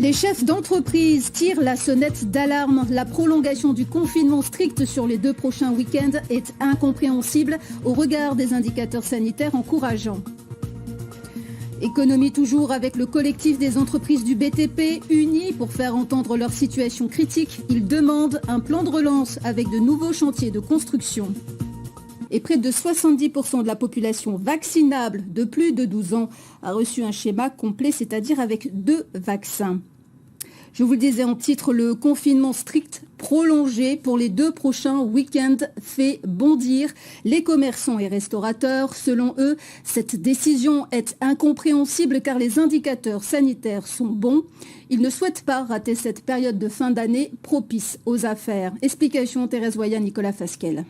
Les chefs d'entreprise tirent la sonnette d'alarme. La prolongation du confinement strict sur les 2 prochains week-ends est incompréhensible au regard des indicateurs sanitaires encourageants. Économie toujours avec le collectif des entreprises du BTP, unis pour faire entendre leur situation critique. Ils demandent un plan de relance avec de nouveaux chantiers de construction. Et près de 70% de la population vaccinable de plus de 12 ans a reçu un schéma complet, c'est-à-dire avec 2 vaccins. Je vous le disais en titre, le confinement strict prolongé pour les 2 prochains week-ends fait bondir les commerçants et restaurateurs. Selon eux, cette décision est incompréhensible car les indicateurs sanitaires sont bons. Ils ne souhaitent pas rater cette période de fin d'année propice aux affaires. Explication Thérèse Voya, Nicolas Fasquelle.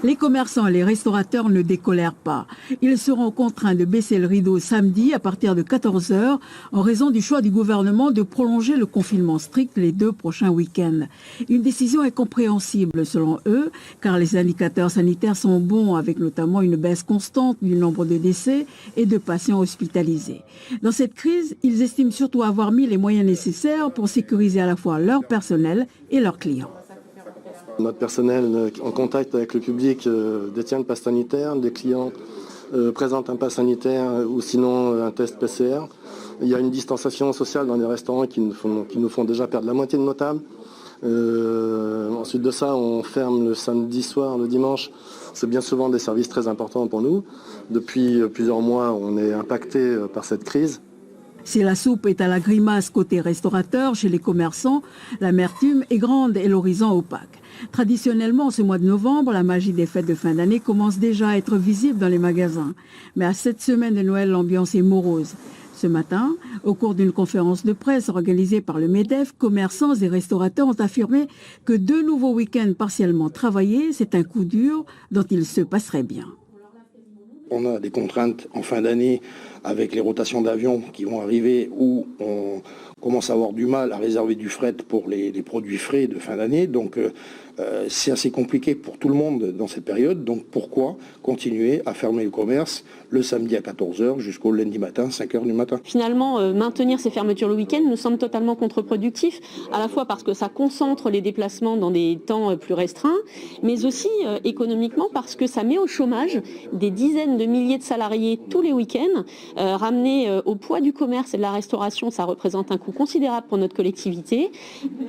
Les commerçants et les restaurateurs ne décolèrent pas. Ils seront contraints de baisser le rideau samedi à partir de 14h en raison du choix du gouvernement de prolonger le confinement strict les 2 prochains week-ends. Une décision incompréhensible selon eux, car les indicateurs sanitaires sont bons avec notamment une baisse constante du nombre de décès et de patients hospitalisés. Dans cette crise, ils estiment surtout avoir mis les moyens nécessaires pour sécuriser à la fois leur personnel et leurs clients. Notre personnel en contact avec le public détient le pass sanitaire. Les clients présentent un pass sanitaire ou sinon un test PCR. Il y a une distanciation sociale dans les restaurants qui nous font déjà perdre la moitié de nos tables. Ensuite de ça, on ferme le samedi soir, le dimanche. C'est bien souvent des services très importants pour nous. Depuis plusieurs mois, on est impacté par cette crise. Si la soupe est à la grimace côté restaurateur, chez les commerçants, l'amertume est grande et l'horizon opaque. Traditionnellement, ce mois de novembre, la magie des fêtes de fin d'année commence déjà à être visible dans les magasins. Mais à cette semaine de Noël, l'ambiance est morose. Ce matin, au cours d'une conférence de presse organisée par le MEDEF, commerçants et restaurateurs ont affirmé que 2 nouveaux week-ends partiellement travaillés, c'est un coup dur dont il se passerait bien. On a des contraintes en fin d'année avec les rotations d'avions qui vont arriver où on commence à avoir du mal à réserver du fret pour les produits frais de fin d'année. Donc c'est assez compliqué pour tout le monde dans cette période. Donc pourquoi continuer à fermer le commerce le samedi à 14h jusqu'au lundi matin, 5h du matin. Finalement, maintenir ces fermetures le week-end nous semble totalement contre-productif, à la fois parce que ça concentre les déplacements dans des temps plus restreints, mais aussi économiquement parce que ça met au chômage des dizaines de milliers de salariés tous les week-ends. Ramener au poids du commerce et de la restauration, ça représente un coût considérable pour notre collectivité,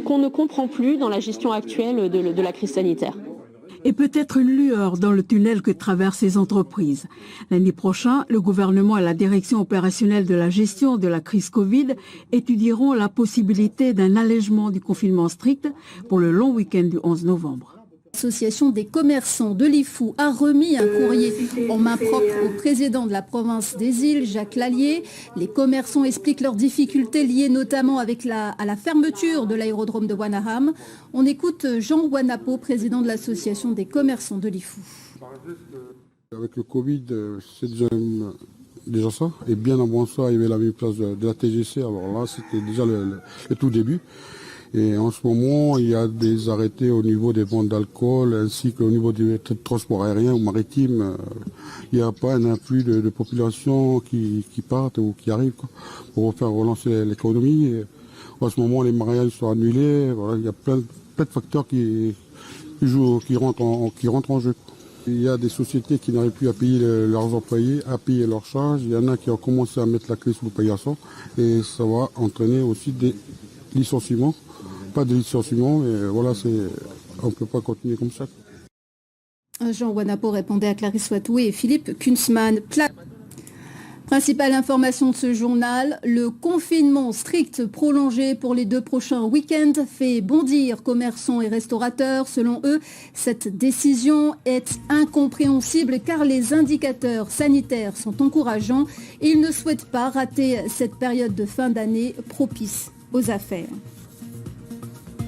qu'on ne comprend plus dans la gestion actuelle de la crise sanitaire. Et peut-être une lueur dans le tunnel que traversent ces entreprises. L'année prochaine, le gouvernement et la direction opérationnelle de la gestion de la crise Covid étudieront la possibilité d'un allègement du confinement strict pour le long week-end du 11 novembre. L'association des commerçants de Lifou a remis un courrier en main propre au président de la province des Îles, Jacques Lallier. Les commerçants expliquent leurs difficultés liées notamment à la fermeture de l'aérodrome de Wanaham. On écoute Jean Wanapo, président de l'association des commerçants de Lifou. Avec le Covid, c'est déjà ça. Et bien avant ça, il y avait la mise en place de la TGC. Alors là, c'était déjà le tout début. Et en ce moment, il y a des arrêtés au niveau des ventes d'alcool ainsi qu'au niveau du transport aérien ou maritime. Il n'y a pas un afflux de population qui partent ou qui arrivent pour faire relancer l'économie. Et en ce moment, les mariages sont annulés. Voilà, il y a plein de facteurs qui rentrent en jeu. Il y a des sociétés qui n'arrivent plus à payer leurs employés, à payer leurs charges. Il y en a qui ont commencé à mettre la clé sous le paillasson. Et ça va entraîner aussi des licenciements. Pas de licenciement, mais voilà, on ne peut pas continuer comme ça. Jean Wanapo répondait à Clarisse Watoué et Philippe Kunzmann. Principale information de ce journal, le confinement strict prolongé pour les 2 prochains week-ends fait bondir commerçants et restaurateurs. Selon eux, cette décision est incompréhensible car les indicateurs sanitaires sont encourageants et ils ne souhaitent pas rater cette période de fin d'année propice aux affaires.